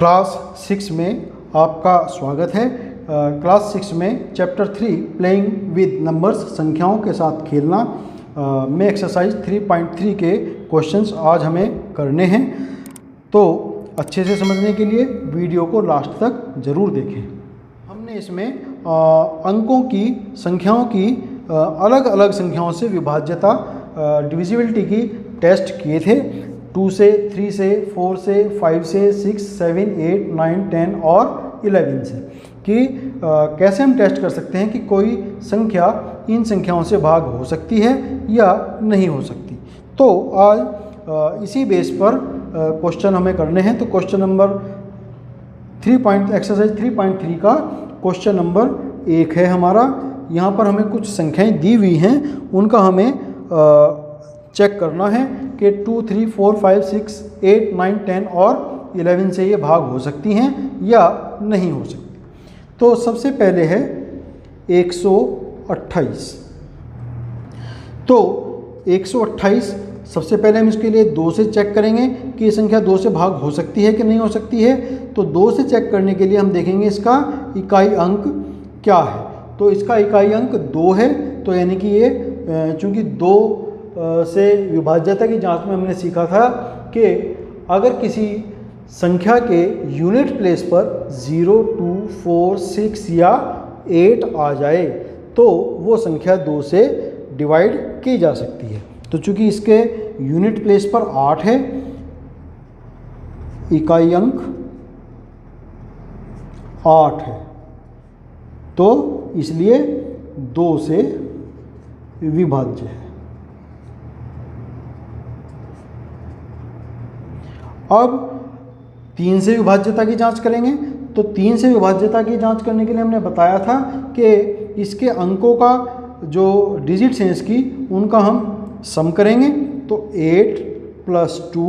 Class 6 में आपका स्वागत है। क्लास 6 में चैप्टर 3 प्लेइंग विद नंबर्स, संख्याओं के साथ खेलना में एक्सरसाइज 3.3 के क्वेश्चंस आज हमें करने हैं। तो अच्छे से समझने के लिए वीडियो को लास्ट तक ज़रूर देखें। हमने इसमें अंकों की, संख्याओं की अलग अलग संख्याओं से विभाज्यता, डिविजिबिलिटी की टेस्ट किए थे। 2 से, 3 से, 4 से, 5 से, 6, 7, 8, 9, 10 और 11 से कि कैसे हम टेस्ट कर सकते हैं कि कोई संख्या इन संख्याओं से भाग हो सकती है या नहीं हो सकती। तो आज इसी बेस पर क्वेश्चन हमें करने हैं। तो क्वेश्चन नंबर एक्सरसाइज 3.3 का क्वेश्चन नंबर 1 है हमारा। यहाँ पर हमें कुछ संख्याएं दी हुई हैं, उनका हमें चेक करना है कि 2, 3, 4, 5, 6, 8, 9, 10 और 11 से ये भाग हो सकती हैं या नहीं हो सकती। तो सबसे पहले है 128। तो 128 सबसे पहले हम इसके लिए 2 से चेक करेंगे कि ये संख्या 2 से भाग हो सकती है कि नहीं हो सकती है। तो 2 से चेक करने के लिए हम देखेंगे इसका इकाई अंक क्या है। तो इसका इकाई अंक 2 है। तो यानी कि ये चूँकि 2 से विभाज्यता की जांच में हमने सीखा था कि अगर किसी संख्या के यूनिट प्लेस पर 0, 2, 4, 6 या 8 आ जाए तो वो संख्या 2 से डिवाइड की जा सकती है। तो चूंकि इसके यूनिट प्लेस पर 8 है, इकाई अंक 8 है, तो इसलिए 2 से विभाज्य है। अब 3 से विभाज्यता की जांच करेंगे। तो 3 से विभाज्यता की जांच करने के लिए हमने बताया था कि इसके अंकों का जो डिजिट्स हैं इसकी, उनका हम सम करेंगे। तो 8 + 2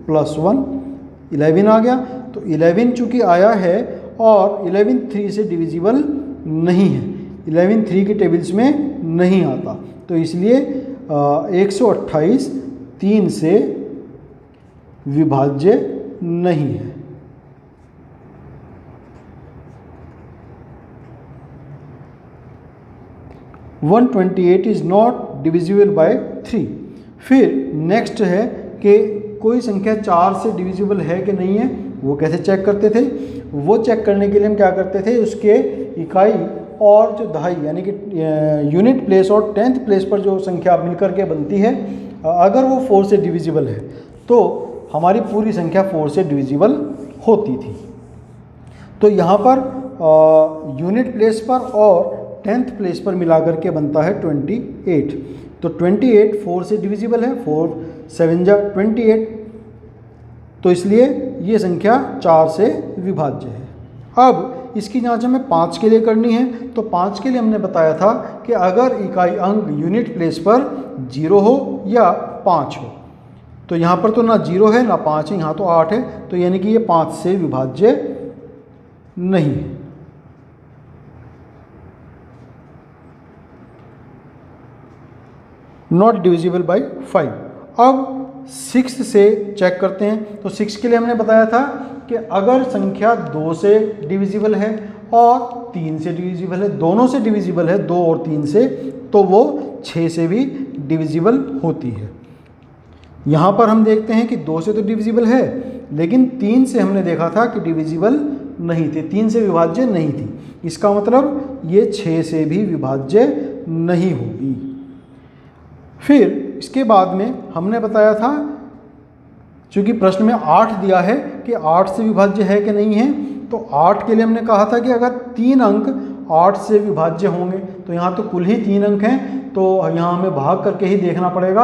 + 1 11 आ गया। तो 11 चूँकि आया है और 11 3 से डिविजिबल नहीं है, 11 3 के टेबल्स में नहीं आता। तो इसलिए 128 3 से विभाज्य नहीं है। One 128 is not divisible by 3। फिर नेक्स्ट है कि कोई संख्या 4 से डिविजिबल है कि नहीं है। वो कैसे चेक करते थे? वो चेक करने के लिए हम क्या करते थे, उसके इकाई और जो दहाई यानी कि यूनिट प्लेस और 10th प्लेस पर जो संख्या मिलकर के बनती है, अगर वो 4 से डिविजिबल है तो हमारी पूरी संख्या 4 से डिविजिबल होती थी। तो यहाँ पर यूनिट प्लेस पर और 10th प्लेस पर मिलाकर के बनता है 28। तो 28 4 से डिविजिबल है, 4 7 जा 28। तो इसलिए ये संख्या 4 से विभाज्य है। अब इसकी जांच हमें 5 के लिए करनी है। तो 5 के लिए हमने बताया था कि अगर इकाई अंक यूनिट प्लेस पर 0 हो या 5 हो। तो यहाँ पर तो ना 0 है ना 5 है, यहाँ तो 8 है। तो यानी कि ये 5 से विभाज्य नहीं है। Not divisible by 5। अब 6 से चेक करते हैं। तो 6 के लिए हमने बताया था कि अगर संख्या 2 से डिविजिबल है और 3 से डिविजिबल है, दोनों से डिविजिबल है, 2 और 3 से, तो वो 6 से भी डिविजिबल होती है। यहाँ पर हम देखते हैं कि 2 से तो डिविजिबल है, लेकिन 3 से हमने देखा था कि डिविजिबल नहीं थे, 3 से विभाज्य नहीं थी। इसका मतलब ये 6 से भी विभाज्य नहीं होगी। फिर इसके बाद में हमने बताया था, चूँकि प्रश्न में 8 दिया है कि 8 से विभाज्य है कि नहीं है। तो 8 के लिए हमने कहा था कि अगर 3 अंक 8 से विभाज्य होंगे, तो यहाँ तो कुल ही 3 अंक हैं, तो यहाँ हमें भाग करके ही देखना पड़ेगा।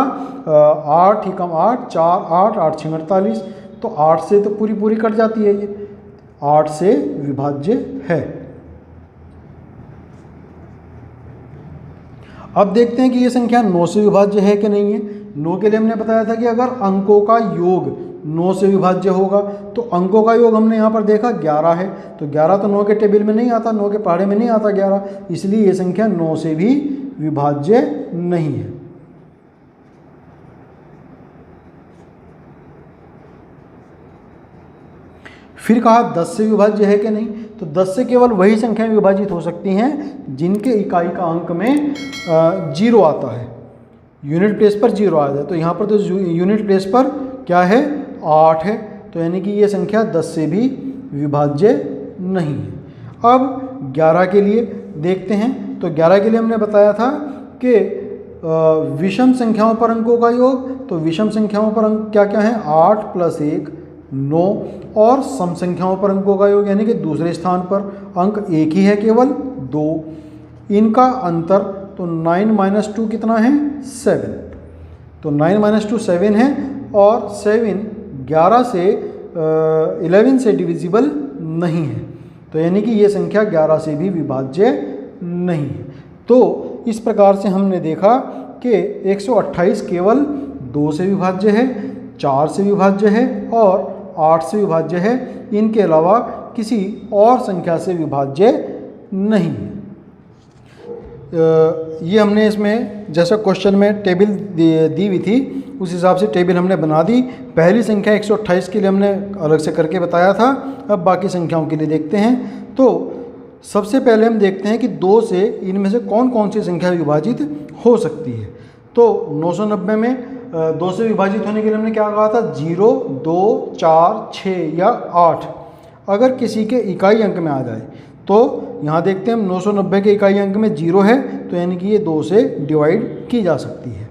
8 ही कम 8, 4 8, 8 6 48। तो 8 से तो पूरी कट जाती है, ये 8 से विभाज्य है। अब देखते हैं कि ये संख्या 9 से विभाज्य है कि नहीं है। 9 के लिए हमने बताया था कि अगर अंकों का योग 9 से विभाज्य होगा, तो अंकों का योग हमने यहाँ पर देखा 11 है। तो 11 तो 9 के टेबल में नहीं आता, 9 के पहाड़े में नहीं आता 11, इसलिए ये संख्या 9 से भी विभाज्य नहीं है। फिर कहा 10 से विभाज्य है कि नहीं, तो 10 से केवल वही संख्याएं विभाजित हो सकती हैं जिनके इकाई का अंक में 0 आता है, यूनिट प्लेस पर 0 आ जाए। तो यहाँ पर तो यूनिट प्लेस पर क्या है 8 है, तो यानी कि ये संख्या 10 से भी विभाज्य नहीं है। अब 11 के लिए देखते हैं, तो 11 के लिए हमने बताया था कि विषम संख्याओं पर अंकों का योग, तो विषम संख्याओं पर अंक क्या क्या है 8 + 1 9, और सम संख्याओं पर अंकों का योग यानी कि दूसरे स्थान पर अंक एक ही है केवल 2, इनका अंतर तो 9 - 2 कितना है 7, तो 9 - 2 7 है, और 7 11 से 11 से डिविजिबल नहीं है, तो यानी कि ये संख्या 11 से भी विभाज्य नहीं है। तो इस प्रकार से हमने देखा कि 128 केवल 2 से विभाज्य है, 4 से विभाज्य है और 8 से विभाज्य है, इनके अलावा किसी और संख्या से विभाज्य नहीं है। ये हमने इसमें जैसा क्वेश्चन में टेबल दी हुई थी उस हिसाब से टेबल हमने बना दी। पहली संख्या 128 के लिए हमने अलग से करके बताया था, अब बाकी संख्याओं के लिए देखते हैं। तो सबसे पहले हम देखते हैं कि 2 से इनमें से कौन कौन सी संख्या विभाजित हो सकती है। तो 990 में 2 से विभाजित होने के लिए हमने क्या कहा था 0, 2, 4, 6 या 8 अगर किसी के इकाई अंक में आ जाए। तो यहाँ देखते हैं हम 990 के इकाई अंक में 0 है, तो यानी कि ये 2 से डिवाइड की जा सकती है।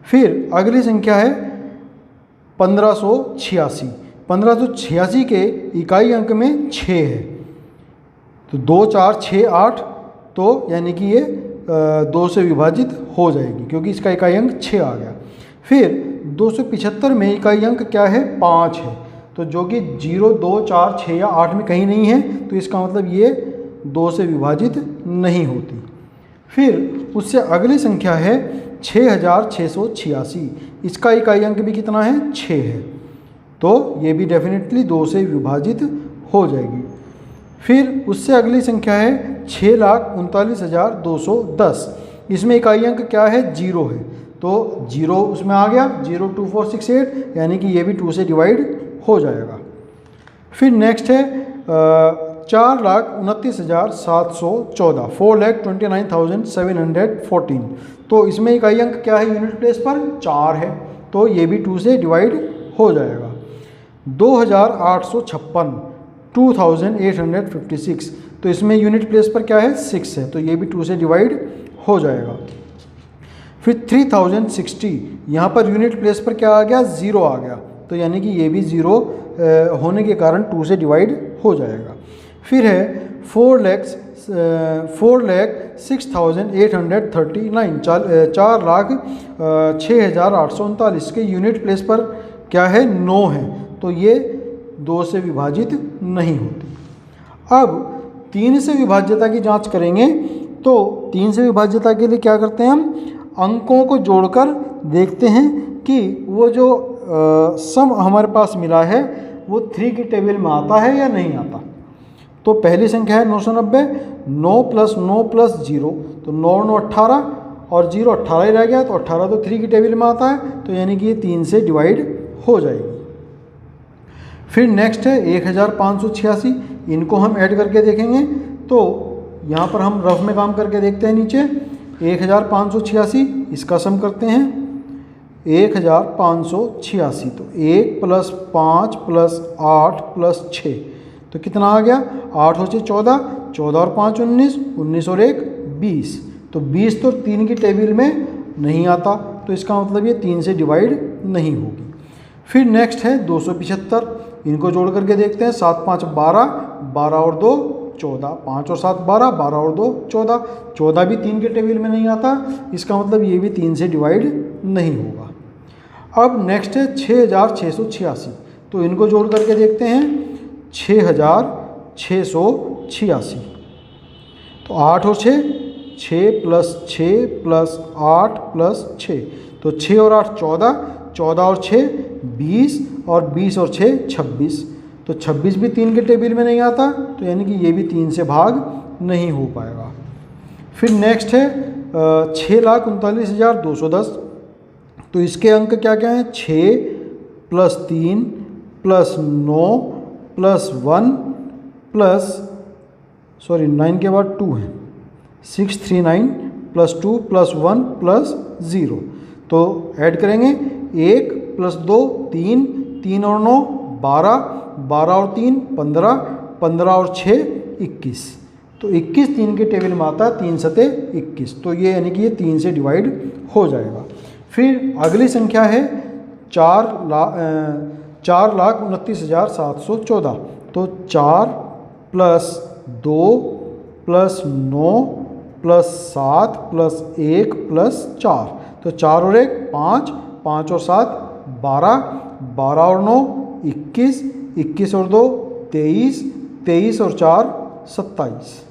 फिर अगली संख्या है 1586। 1586 के इकाई अंक में 6 है, तो 2, 4, 6, 8, तो यानी कि ये 2 से विभाजित हो जाएगी क्योंकि इसका इकाई अंक 6 आ गया। फिर 275 में इकाई अंक क्या है 5 है, तो जो कि 0, 2, 4, 6 या 8 में कहीं नहीं है, तो इसका मतलब ये 2 से विभाजित नहीं होती। फिर उससे अगली संख्या है 6686, इसका इकाई अंक भी कितना है 6 है, तो ये भी डेफिनेटली 2 से विभाजित हो जाएगी। फिर उससे अगली संख्या है 6,39,210, इसमें इकाई अंक क्या है 0 है, तो 0 उसमें आ गया 0, 2, 4, 6, 8, यानी कि ये भी 2 से डिवाइड हो जाएगा। फिर नेक्स्ट है 4,29,714, 4,29,714, तो इसमें इकाई अंक क्या है यूनिट प्लेस पर 4 है, तो ये भी 2 से डिवाइड हो जाएगा। 2,856, 2,856, तो इसमें यूनिट प्लेस पर क्या है 6 है, तो ये भी 2 से डिवाइड हो जाएगा। फिर 3060, यहाँ पर यूनिट प्लेस पर क्या आ गया 0 आ गया, तो यानी कि ये भी 0 होने के कारण 2 से डिवाइड हो जाएगा। फिर है 4,06,839, 4,06,839 के यूनिट प्लेस पर क्या है 9 है, तो ये 2 से विभाजित नहीं होती। अब 3 से विभाज्यता की जांच करेंगे, तो 3 से विभाज्यता के लिए क्या करते हैं हम अंकों को जोड़कर देखते हैं कि वो जो सम हमारे पास मिला है वो 3 की टेबल में आता है या नहीं आता। तो पहली संख्या है 990, 9 + 9 + 0, तो 9, 9, 18 और 0 18 ही रह गया, तो 18 तो 3 की टेबल में आता है, तो यानी कि ये 3 से डिवाइड हो जाएगी। फिर नेक्स्ट है 1586, इनको हम ऐड करके देखेंगे, तो यहाँ पर हम रफ में काम करके देखते हैं। नीचे 1586, इसका सम करते हैं 1586, तो 1 + 5 + 8 + 6, तो कितना आ गया 8 और 6 14, 14 और 5 19, 19 और 1 20, तो 20 तो 3 की टेबल में नहीं आता, तो इसका मतलब ये 3 से डिवाइड नहीं होगी। फिर नेक्स्ट है 275, इनको जोड़ करके देखते हैं 7, 5 12, 12 और 2 14, 5 और 7 12, 12 और 2 14, 14 भी 3 के टेबल में नहीं आता, इसका मतलब ये भी 3 से डिवाइड नहीं होगा। अब नेक्स्ट है 6686, तो इनको जोड़ करके देखते हैं 6686, तो 8 और 6, 6 + 6 + 8 + 6, तो 6 और 8 14, 14 और 6 20 और 20 और 6 26, तो 26 भी 3 के टेबल में नहीं आता, तो यानी कि ये भी 3 से भाग नहीं हो पाएगा। फिर नेक्स्ट है 6,39,210, तो इसके अंक क्या क्या हैं 6 + 3 + 9 प्लस 1 प्लस 9 के बाद 2 है, 639 प्लस 2 प्लस 1 प्लस 0। तो ऐड करेंगे 1 प्लस 2 3, 3 और 9 12, 12 और 3 15, 15 और 6 21। तो 21 3 के टेबल में आता है, 3 सते 21। तो ये यानी कि ये 3 से डिवाइड हो जाएगा। फिर अगली संख्या है 4,29,714। तो 4 plus 2 plus 9 plus 7 plus 1 plus 4। तो 4 और 1 5, 5 और 7 12, 12 और 9 21, 21 और 2 23, 23 और 4 27।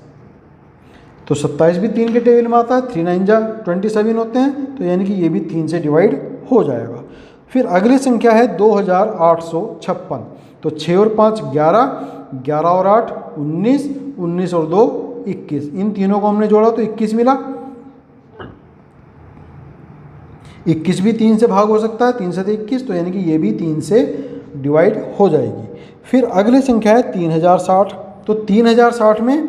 तो 27 भी 3 के टेबल में आता है, 3 9 जा 27 होते हैं। तो यानी कि ये भी 3 से डिवाइड हो जाएगा। फिर अगली संख्या है 2856। तो 6 और 5 11, 11 और 8 19, 19 और 2 21। इन तीनों को हमने जोड़ा तो 21 मिला। 21 भी 3 से भाग हो सकता है, 3 से 21। तो यानी कि ये भी 3 से डिवाइड हो जाएगी। फिर अगली संख्या है 3060। तो 3060 में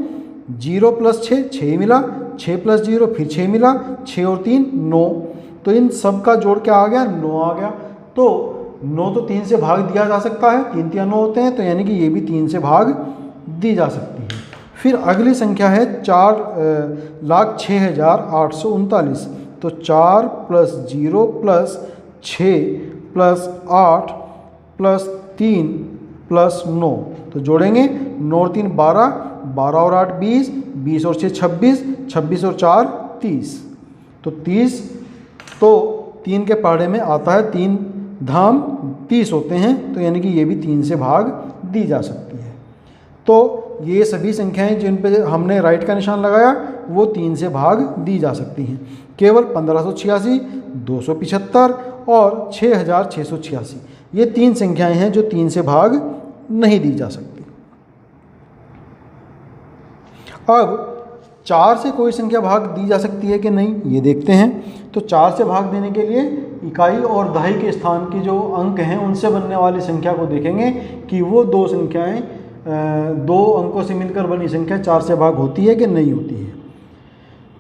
0 प्लस 6 6 मिला, 6 प्लस 0 फिर 6 मिला, 6 और 3 9। तो इन सब का जोड़ क्या आ गया, 9 आ गया। तो 9 तो 3 से भाग दिया जा सकता है, 3 3 9 होते हैं। तो यानी कि ये भी 3 से भाग दी जा सकती है। फिर अगली संख्या है 4,06,839। तो 4 plus 0 plus 6 plus 8 plus 3 plus 9। तो जोड़ेंगे 9 और 3 12, 12 और 8 20, 20 और 6 26, 26 और 4 30। तो 30 तो 3 के पहाड़े में आता है, 3 धाम 30 होते हैं। तो यानी कि ये भी 3 से भाग दी जा सकती है। तो ये सभी संख्याएं जिन पे हमने राइट का निशान लगाया वो 3 से भाग दी जा सकती हैं। केवल 1586, 275 और 6686 ये 3 संख्याएं हैं जो 3 से भाग नहीं दी जा सकती। अब 4 से कोई संख्या भाग दी जा सकती है कि नहीं, ये देखते हैं। तो 4 से भाग देने के लिए इकाई और दहाई के स्थान के जो अंक हैं उनसे बनने वाली संख्या को देखेंगे कि वो दो संख्याएं 2 अंकों से मिलकर बनी संख्या 4 से भाग होती है कि नहीं होती है।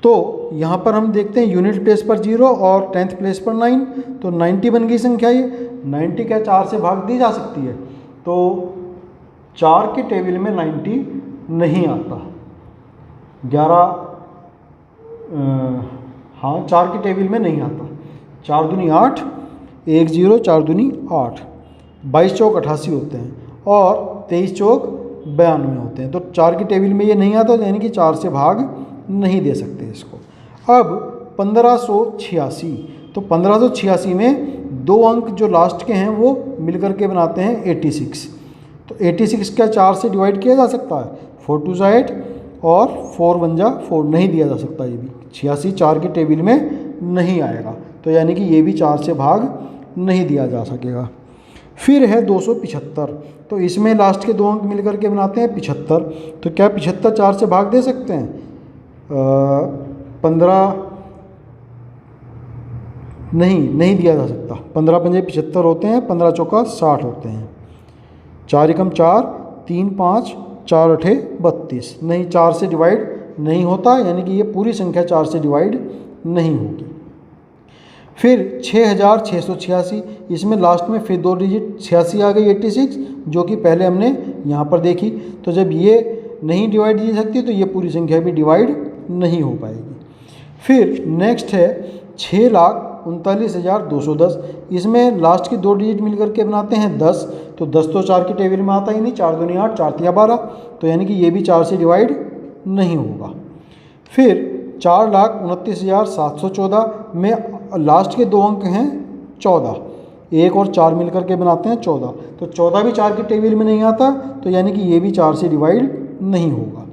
तो यहाँ पर हम देखते हैं यूनिट प्लेस पर 0 और 10th प्लेस पर 9। तो 90 बन गई संख्या। ये 90 क्या 4 से भाग दी जा सकती है? तो 4 के टेबल में 90 नहीं आता। 4 के टेबल में नहीं आता। 4 दूनी 8, 1 0, 4 दूनी 8, 22 चौक 88 होते हैं और 23 चौक 92 होते हैं। तो 4 की टेबल में ये नहीं आता, यानी कि 4 से भाग नहीं दे सकते इसको। अब 1586। तो 1586 में 2 अंक जो लास्ट के हैं वो मिलकर के बनाते हैं 86। तो 86 क्या 4 से डिवाइड किया जा सकता है? 4 2 जा 8 और 4 1 जा 4 नहीं दिया जा सकता। ये भी 86 4 के टेबल में नहीं आएगा। तो यानी कि ये भी 4 से भाग नहीं दिया जा सकेगा। फिर है 275। तो इसमें लास्ट के 2 अंक मिलकर के बनाते हैं 75। तो क्या 75 4 से भाग दे सकते हैं? 15 नहीं दिया जा सकता। 15 पंजे 75 होते हैं, 15 चौका 60 होते हैं। 4 एकम 4, 3 5, 4 8 32। नहीं, 4 से डिवाइड नहीं होता, यानी कि ये पूरी संख्या 4 से डिवाइड नहीं होगी। फिर 6686। इसमें लास्ट में फिर 2 डिजिट 86 आ गई 86, जो कि पहले हमने यहाँ पर देखी। तो जब ये नहीं डिवाइड की सकती तो ये पूरी संख्या भी डिवाइड नहीं हो पाएगी। फिर नेक्स्ट है 6,39,210। इसमें लास्ट की 2 डिजिट मिलकर के बनाते हैं 10। तो 10 तो 4 की टेबल में आता ही नहीं। 4 दूनी 8, 4 तिया 12। तो यानी कि ये भी 4 से डिवाइड नहीं होगा। फिर 4,29,714 में लास्ट के 2 अंक हैं 14। 1 और 4 मिलकर के बनाते हैं 14। तो 14 भी 4 की टेबल में नहीं आता। तो यानी कि ये भी 4 से डिवाइड नहीं होगा।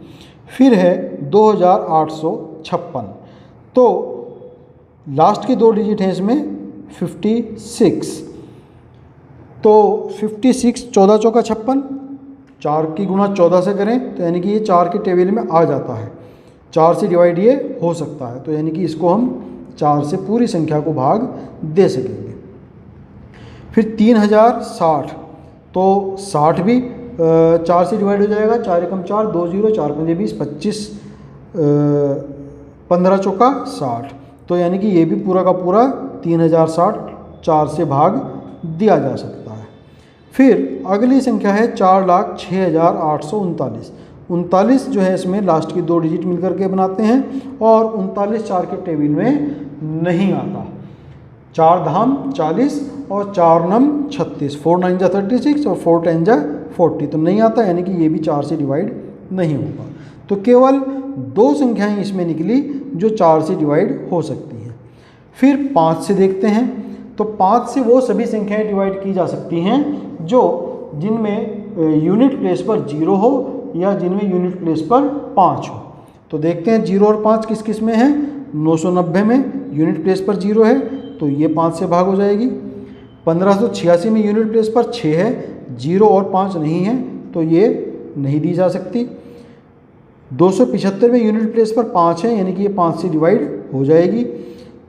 फिर है 2856। तो लास्ट के 2 डिजिट हैं इसमें 56। तो 56 14 चौका 56, 4 की गुणा 14 से करें तो यानी कि ये 4 के टेबल में आ जाता है। 4 से डिवाइड ये हो सकता है। तो यानी कि इसको हम 4 से पूरी संख्या को भाग दे सकेंगे। फिर 3060। तो 60 भी 4 से डिवाइड हो जाएगा, 4 एकम 4, 2 0, 4 पंजे 20, 25, 15 चौका 60। तो यानी कि ये भी पूरा का पूरा 3060 4 से भाग दिया जा सकता है। फिर अगली संख्या है 4,06,839। 39 जो है इसमें लास्ट की 2 डिजिट मिलकर के बनाते हैं और 39 4 के टेबल में नहीं आता। 4 धाम 40 और 4 नम 36, 4 9 जा 36 और 4 10 जा 40, तो नहीं आता, यानी कि ये भी 4 से डिवाइड नहीं होगा। तो केवल 2 संख्याएं इसमें निकली जो 4 से डिवाइड हो सकती हैं। फिर 5 से देखते हैं। तो 5 से वो सभी संख्याएं डिवाइड की जा सकती हैं जो जिनमें यूनिट प्लेस पर 0 हो या जिनमें यूनिट प्लेस पर 5 हो। तो देखते हैं 0 और 5 किस किस में है। 990 में यूनिट प्लेस पर 0 है तो ये 5 से भाग हो जाएगी। 1586 में यूनिट प्लेस पर 6 है, 0 और 5 नहीं है तो ये नहीं दी जा सकती। 275 में यूनिट प्लेस पर 5 है, यानी कि ये 5 से डिवाइड हो जाएगी।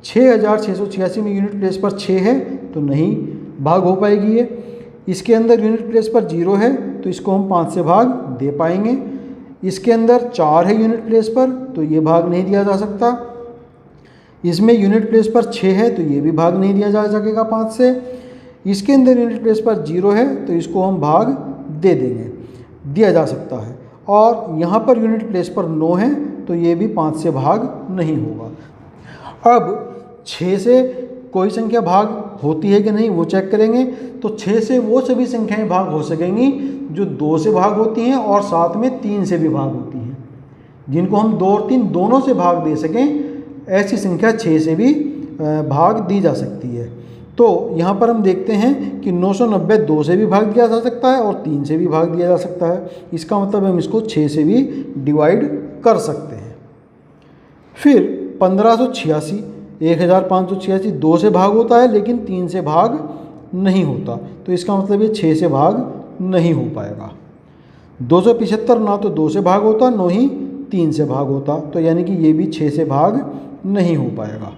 6686 में यूनिट प्लेस पर 6 है तो नहीं भाग हो पाएगी ये। इसके अंदर यूनिट प्लेस पर 0 है तो इसको हम 5 से भाग दे पाएंगे। इसके अंदर 4 है यूनिट प्लेस पर तो ये भाग नहीं दिया जा सकता। इसमें यूनिट प्लेस पर 6 है तो ये भी भाग नहीं दिया जा सकेगा 5 से। इसके अंदर यूनिट प्लेस पर 0 है तो इसको हम भाग दे देंगे, दिया जा सकता है। और यहाँ पर यूनिट प्लेस पर 9 है तो ये भी 5 से भाग नहीं होगा। अब 6 से कोई संख्या भाग होती है कि नहीं वो चेक करेंगे। तो 6 से वो सभी संख्याएं भाग हो सकेंगी जो 2 से भाग होती हैं और साथ में 3 से भी भाग होती हैं, जिनको हम 2 और 3 दोनों से भाग दे सकें। ऐसी संख्या 6 से भी भाग दी जा सकती है। तो यहाँ पर हम देखते हैं कि 990 2 से भी भाग दिया जा सकता है और 3 से भी भाग दिया जा सकता है। इसका मतलब हम इसको 6 से भी डिवाइड कर सकते हैं। फिर 1586 2 से भाग होता है लेकिन 3 से भाग नहीं होता, तो इसका मतलब ये 6 से भाग नहीं हो पाएगा। 275 ना तो 2 से भाग होता ना ही 3 से भाग होता, तो यानी कि ये भी 6 से भाग नहीं हो पाएगा।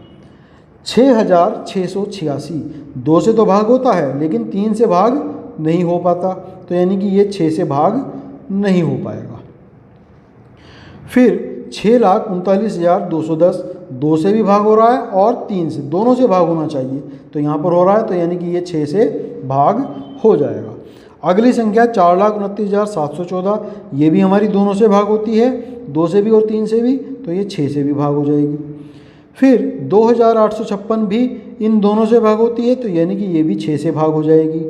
6686 2 से तो भाग होता है लेकिन 3 से भाग नहीं हो पाता, तो यानी कि ये 6 से भाग नहीं हो पाएगा। फिर 6,39,210 2 से भी भाग हो रहा है और 3 से, दोनों से भाग होना चाहिए, तो यहाँ पर हो रहा है तो यानी कि ये 6 से भाग हो जाएगा। अगली संख्या 4,29,714 ये भी हमारी दोनों से भाग होती है, 2 से भी और 3 से भी, तो ये 6 से भी भाग हो जाएगी। फिर 2,856 भी इन दोनों से भाग होती है तो यानी कि ये भी 6 से भाग हो जाएगी।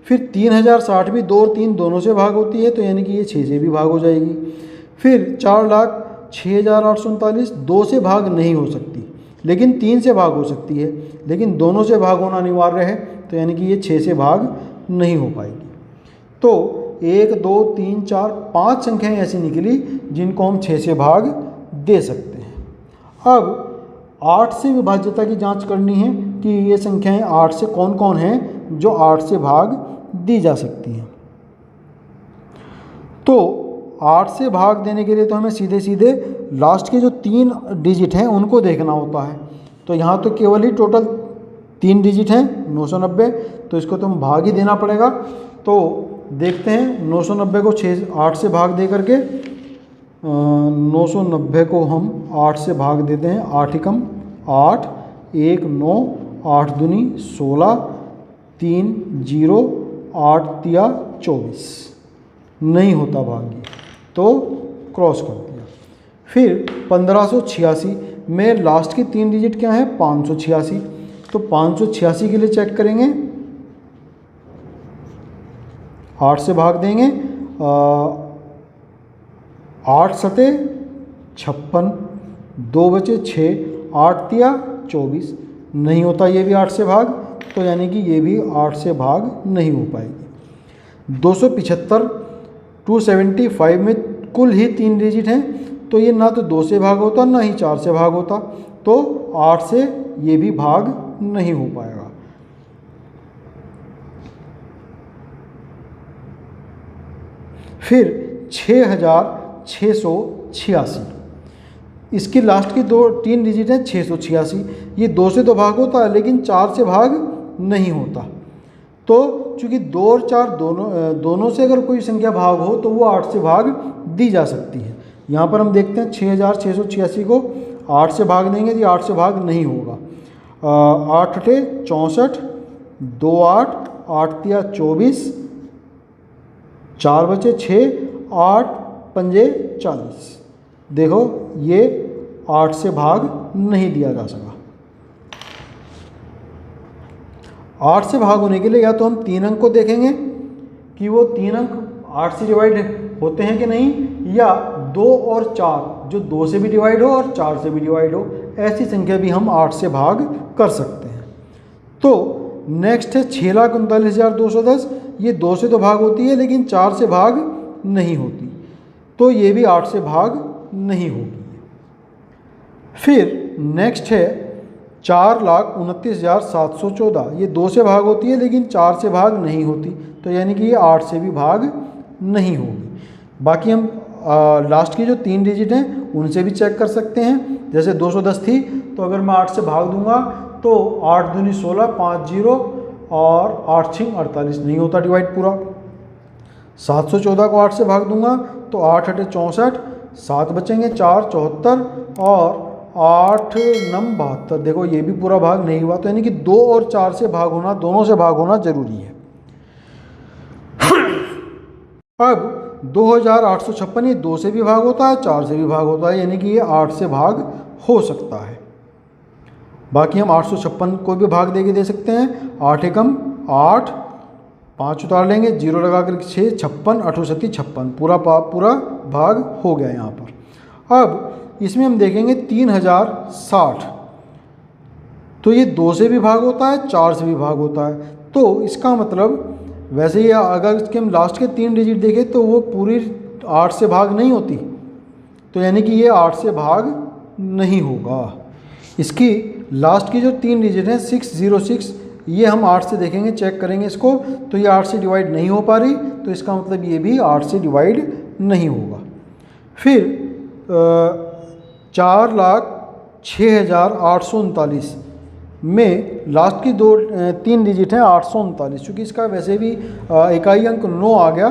फिर 3,060 भी 2 और 3 दोनों से भाग होती है तो यानी कि ये 6 से भी भाग हो जाएगी। फिर 4,06,839 2 से भाग नहीं हो सकती लेकिन 3 से भाग हो सकती है, लेकिन दोनों से भाग होना अनिवार्य है तो यानी कि ये 6 से भाग नहीं हो पाएगी। तो 1 2 3 4 5 संख्याएं ऐसी निकली जिनको हम 6 से भाग दे सकते हैं। अब 8 से विभाज्यता की जांच करनी है कि ये संख्याएं 8 से कौन कौन हैं जो 8 से भाग दी जा सकती हैं। तो 8 से भाग देने के लिए तो हमें सीधे सीधे लास्ट के जो 3 डिजिट हैं उनको देखना होता है। तो यहाँ तो केवल ही टोटल 3 डिजिट हैं 990, तो इसको तो हम भाग ही देना पड़ेगा। तो देखते हैं 990 को 8 से भाग दे करके 990 को हम 8 से भाग देते हैं। 8 एकम 8, 1 9, 8 दूनी 16, 3 0, 8 तिया 24, नहीं होता भाग्य तो क्रॉस कर दिया। फिर 1586 में लास्ट की 3 डिजिट क्या है 586, तो 586 के लिए चेक करेंगे, 8 से भाग देंगे, 8 सते 56, 2 बचे 6, 8 तिया 24, नहीं होता ये भी 8 से भाग, तो यानी कि ये भी 8 से भाग नहीं हो पाएगी। 275 275 में कुल ही 3 डिजिट हैं तो ये ना तो 2 से भाग होता ना ही 4 से भाग होता, तो 8 से ये भी भाग नहीं हो पाएगा। फिर 6686, इसकी लास्ट की 3 डिजिट हैं 686, ये 2 से तो भाग होता है लेकिन 4 से भाग नहीं होता, तो चूंकि 2 और 4 दोनों से अगर कोई संख्या भाग हो तो वो 8 से भाग दी जा सकती है। यहाँ पर हम देखते हैं 6686 को 8 से भाग देंगे तो 8 से भाग नहीं होगा। 8 अठे 64, 2 8, 8 तिया 24, 4 बचे 6, 8 पंजे 40। देखो ये 8 से भाग नहीं दिया जा सका। 8 से भाग होने के लिए या तो हम 3 अंक को देखेंगे कि वो 3 अंक 8 से डिवाइड होते हैं कि नहीं, या 2 और 4 जो 2 से भी डिवाइड हो और 4 से भी डिवाइड हो, ऐसी संख्या भी हम 8 से भाग कर सकते हैं। तो नेक्स्ट है 6,39,210। ये 2 से तो भाग होती है लेकिन 4 से भाग नहीं होती, तो ये भी 8 से भाग नहीं होगी। फिर नेक्स्ट है 4,29,714। ये 2 से भाग होती है लेकिन 4 से भाग नहीं होती, तो यानी कि ये 8 से भी भाग नहीं होगी। बाकी हम लास्ट की जो 3 डिजिट हैं उनसे भी चेक कर सकते हैं। जैसे 210 थी तो अगर मैं 8 से भाग दूंगा तो 8 दूनी 16, 5 0 और 8 6 48, नहीं होता डिवाइड पूरा। 714 को 8 से भाग दूंगा तो 8 अठे 64, 7 बचेंगे 4 74 और 8 9 72। देखो ये भी पूरा भाग नहीं हुआ, तो यानी कि 2 और 4 से भाग होना, दोनों से भाग होना जरूरी है। अब 2856 ये 2 से भी भाग होता है, 4 से भी भाग होता है, यानी कि ये 8 से भाग हो सकता है। बाकी हम 856 को भी भाग देके दे सकते हैं। 8 एकम 8, 5 उतार लेंगे, 0 लगा कर 6, 56, 8 56, पूरा भाग हो गया यहाँ पर। अब इसमें हम देखेंगे 3060, तो ये 2 से भी भाग होता है, 4 से भी भाग होता है। तो इसका मतलब वैसे ही अगर इसके हम लास्ट के 3 डिजिट देखें तो वो पूरी 8 से भाग नहीं होती, तो यानी कि ये 8 से भाग नहीं होगा। इसकी लास्ट की जो 3 डिजिट हैं 606, ये हम 8 से देखेंगे, चेक करेंगे इसको, तो ये 8 से डिवाइड नहीं हो पा रही, तो इसका मतलब ये भी 8 से डिवाइड नहीं होगा। फिर 4,06,839 में लास्ट की 3 डिजिट हैं 839, चूँकि इसका वैसे भी इकाई अंक 9 आ गया,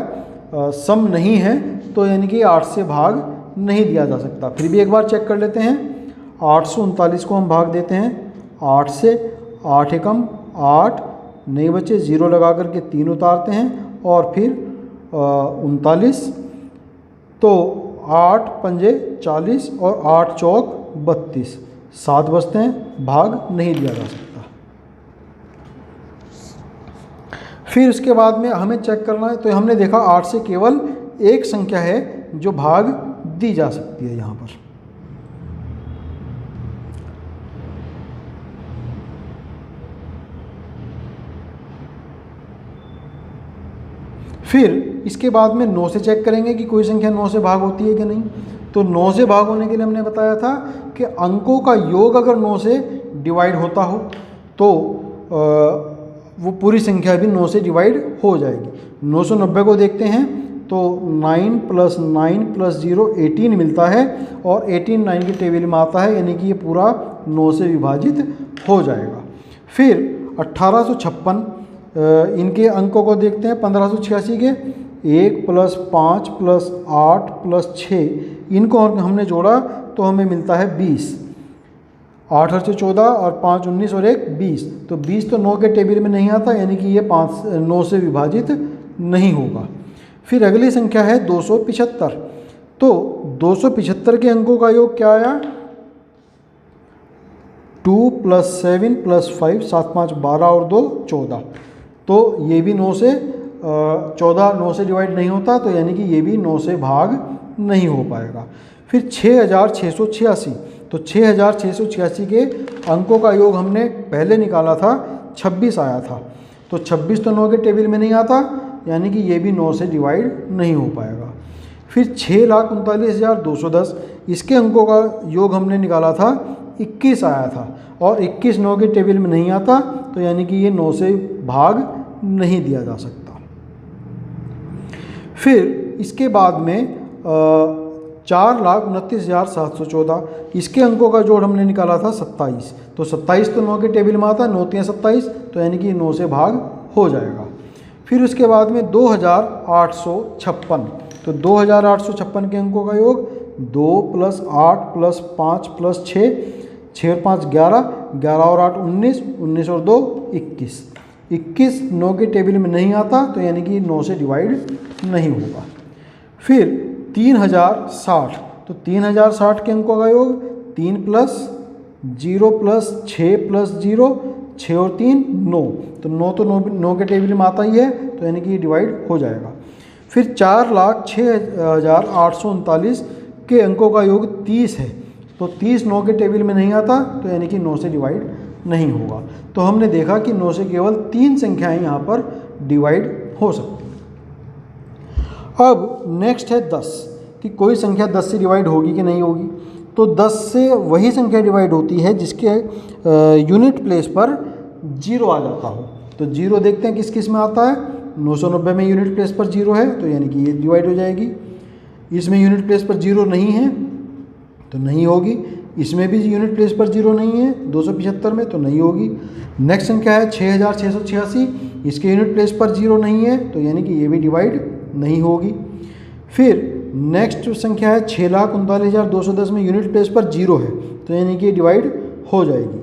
सम नहीं है, तो यानी कि 8 से भाग नहीं दिया जा सकता। फिर भी एक बार चेक कर लेते हैं। 839 को हम भाग देते हैं 8 से, 8 एकम 8, नहीं बचे 0 लगा करके 3 उतारते हैं और फिर 39, तो 8 पंजे 40 और 8 चौक 32, 7 बचते हैं, भाग नहीं दिया जा सकता। फिर उसके बाद में हमें चेक करना है, तो हमने देखा 8 से केवल एक संख्या है जो भाग दी जा सकती है यहाँ पर। फिर इसके बाद में 9 से चेक करेंगे कि कोई संख्या 9 से भाग होती है कि नहीं। तो 9 से भाग होने के लिए हमने बताया था कि अंकों का योग अगर 9 से डिवाइड होता हो तो वो पूरी संख्या भी 9 से डिवाइड हो जाएगी। 990 को देखते हैं तो 9 + 9 + 0 18 मिलता है और 18 9 की टेबल में आता है, यानी कि ये पूरा 9 से विभाजित हो जाएगा। फिर 1856 इनके अंकों को देखते हैं। 1586 के 1 + 5 + 8 + 6, इनको हमने जोड़ा तो हमें मिलता है 20। 8 और 14 और 5 19 और 1 20, तो 20 तो 9 के टेबल में नहीं आता, यानी कि ये 9 से विभाजित नहीं होगा। फिर अगली संख्या है 275। तो 275 के अंकों का योग क्या आया? 2 + 7 + 5, 7 5 12 और 2 14, तो ये भी 9 से 14 9 से डिवाइड नहीं होता, तो यानी कि ये भी 9 से भाग नहीं हो पाएगा। फिर 6686, तो 6686 के अंकों का योग हमने पहले निकाला था, 26 आया था, तो 26 तो 9 के टेबल में नहीं आता, यानी कि ये भी 9 से डिवाइड नहीं हो पाएगा। फिर 6,39,210, इसके अंकों का योग हमने निकाला था, 21 आया था और 21 9 के टेबल में नहीं आता, तो यानी कि ये 9 से भाग नहीं दिया जा सकता। फिर इसके बाद में 4,29,714, इसके अंकों का जोड़ हमने निकाला था 27, तो 27 तो 9 के टेबल में आता, 9 3 27, तो यानी कि 9 से भाग हो जाएगा। फिर उसके बाद में 2856, तो 2856 के अंकों का योग 2 + 8 + 5 + 6, 6 और 5 11, 11 और 8 19, 19 और 2 21, 21 9 के टेबल में नहीं आता, तो यानी कि 9 से डिवाइड नहीं होगा। फिर 3060, तो 3060 के अंकों का योग 3 + 0 + 6 + 0, 6 और 3 9, तो 9 के टेबल में आता ही है, तो यानी कि ये डिवाइड हो जाएगा। फिर 4,06,839 के अंकों का योग 30 है, तो 30 9 के टेबल में नहीं आता, तो यानी कि 9 से डिवाइड नहीं होगा। तो हमने देखा कि 9 से केवल 3 संख्याएं यहाँ पर डिवाइड हो सकती हैं। अब नेक्स्ट है 10, कि कोई संख्या 10 से डिवाइड होगी कि नहीं होगी। तो 10 से वही संख्या डिवाइड होती है जिसके यूनिट प्लेस पर 0 आ जाता हो। तो 0 देखते हैं किस किस में आता है। 990 में यूनिट प्लेस पर 0 है, तो यानी कि ये डिवाइड हो जाएगी। इसमें यूनिट प्लेस पर 0 नहीं है, तो नहीं होगी। इसमें भी यूनिट प्लेस पर 0 नहीं है 275 में, तो नहीं होगी। नेक्स्ट संख्या है 6686, इसके यूनिट प्लेस पर 0 नहीं है, तो यानी कि ये भी डिवाइड नहीं होगी। फिर नेक्स्ट संख्या है 6,39,210 में यूनिट प्लेस पर 0 है, तो यानी कि ये डिवाइड हो जाएगी।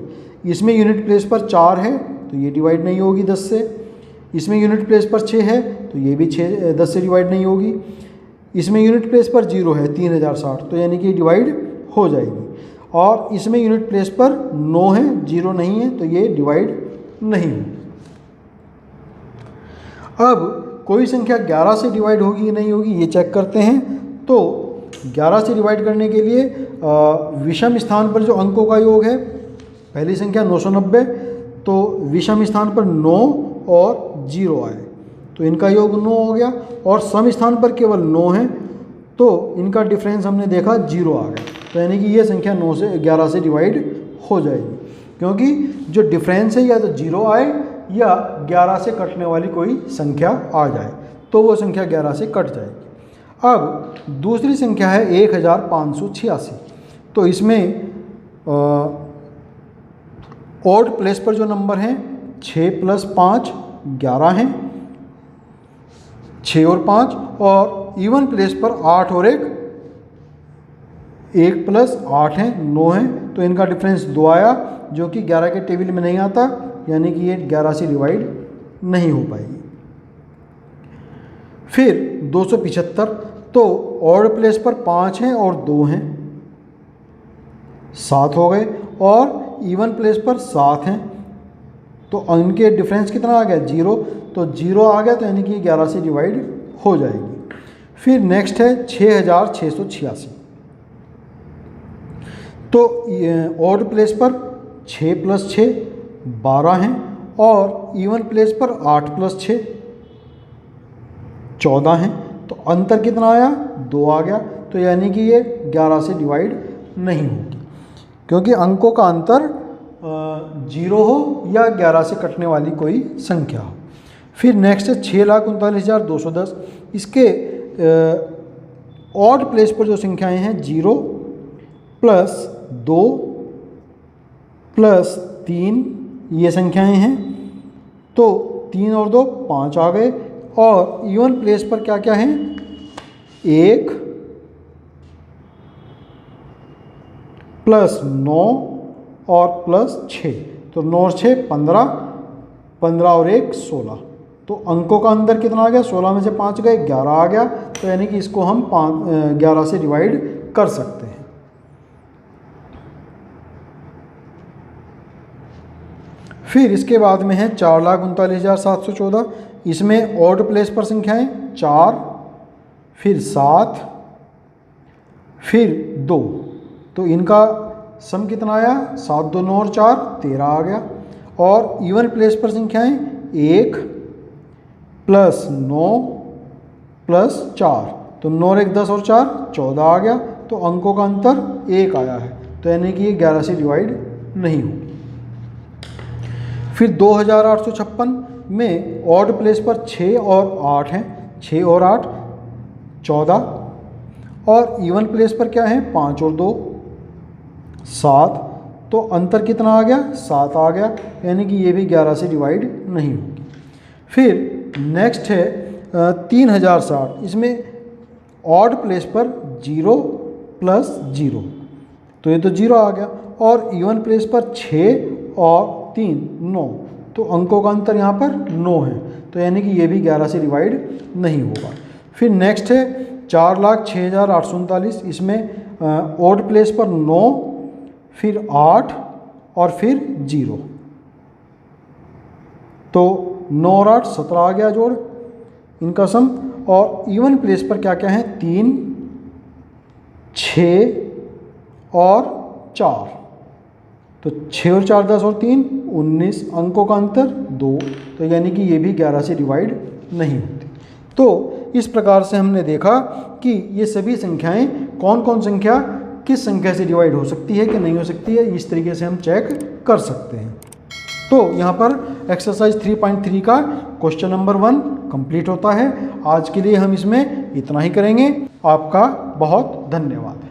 इसमें यूनिट प्लेस पर 4 है, तो ये डिवाइड नहीं होगी 10 से। इसमें यूनिट प्लेस पर 6 है, तो ये भी 10 से डिवाइड नहीं होगी। इसमें यूनिट प्लेस पर 0 है 3060, तो यानी कि डिवाइड हो जाएगी। और इसमें यूनिट प्लेस पर 9 है, 0 नहीं है, तो ये डिवाइड नहीं होगी। अब कोई संख्या 11 से डिवाइड होगी कि नहीं होगी, ये चेक करते हैं। तो 11 से डिवाइड करने के लिए विषम स्थान पर जो अंकों का योग है, पहली संख्या 990, तो विषम स्थान पर 9 और 0 आए, तो इनका योग 9 हो गया। और सम स्थान पर केवल 9 है, तो इनका डिफरेंस हमने देखा 0 आ गया, तो यानी कि ये संख्या 11 से डिवाइड हो जाएगी। क्योंकि जो डिफरेंस है या तो 0 आए या 11 से कटने वाली कोई संख्या आ जाए, तो वो संख्या 11 से कट जाएगी। अब दूसरी संख्या है 1586, तो इसमें ऑड प्लेस पर जो नंबर हैं 6 + 5 11 हैं, 6 और 5, और इवन प्लेस पर 8 और 1 + 8 हैं 9 हैं, तो इनका डिफरेंस 2 आया, जो कि 11 के टेबल में नहीं आता, यानी कि ये 11 से डिवाइड नहीं हो पाएगी। फिर 275, तो ऑड प्लेस पर 5 हैं और 2 हैं, 7 हो गए। और इवन प्लेस पर 7 हैं, तो इनके डिफरेंस कितना आ गया 0, तो 0 आ गया, तो यानी कि 11 से डिवाइड हो जाएगी। फिर नेक्स्ट है 6686, तो ऑड प्लेस पर 6 + 6 12 हैं, और इवन प्लेस पर 8 + 6 14 हैं, तो अंतर कितना आया 2 आ गया, तो यानी कि ये 11 से डिवाइड नहीं होगी, क्योंकि अंकों का अंतर 0 हो या 11 से कटने वाली कोई संख्या हो। फिर नेक्स्ट है 6,39,210, इसके ऑड प्लेस पर जो संख्याएं हैं 0 + 2 + 3 ये संख्याएं हैं, तो 3 और 2 5 आ गए। और इवन प्लेस पर क्या क्या हैं 1 + 9 और +6, तो 9 और 6 15, 15 और 1 16, तो अंकों का अंदर कितना आ गया 16 में से 5 गए 11 आ गया, तो यानी कि इसको हम 11 से डिवाइड कर सकते हैं। फिर इसके बाद में है 4,39,714, इसमें ऑड प्लेस पर संख्याएं 4, फिर 7, फिर 2, तो इनका सम कितना आया 7 2 9 और 4 13 आ गया। और इवन प्लेस पर संख्याएं 1 + 9 + 4, तो 9 और 1 10 और 4 14 आ गया, तो अंकों का अंतर 1 आया है, तो यानी कि ये 11 से डिवाइड नहीं होगी। फिर 2856 में ऑड प्लेस पर 6 और 8 हैं, 6 और 8 14, और इवन प्लेस पर क्या है 5 और 2 7, तो अंतर कितना आ गया 7 आ गया, यानी कि ये भी 11 से डिवाइड नहीं होगी। फिर नेक्स्ट है 3060, इसमें ऑड प्लेस पर 0 + 0, तो ये तो 0 आ गया, और इवन प्लेस पर 6 और 3 9, तो अंकों का अंतर यहाँ पर 9 है, तो यानी कि ये भी 11 से डिवाइड नहीं होगा। फिर नेक्स्ट है 4,06,839, इसमें ऑड प्लेस पर 9, फिर 8 और फिर 0, तो 9 और 8 17 आ गया जोड़ इनका सम। और इवन प्लेस पर क्या क्या है, 3 6 और 4, तो 6 और 4 10 और 3 19, अंकों का अंतर 2, तो यानी कि ये भी 11 से डिवाइड नहीं होती। तो इस प्रकार से हमने देखा कि ये सभी संख्याएं कौन कौन संख्या किस संख्या से डिवाइड हो सकती है कि नहीं हो सकती है, इस तरीके से हम चेक कर सकते हैं। तो यहाँ पर एक्सरसाइज 3.3 का क्वेश्चन नंबर 1 कंप्लीट होता है। आज के लिए हम इसमें इतना ही करेंगे। आपका बहुत धन्यवाद।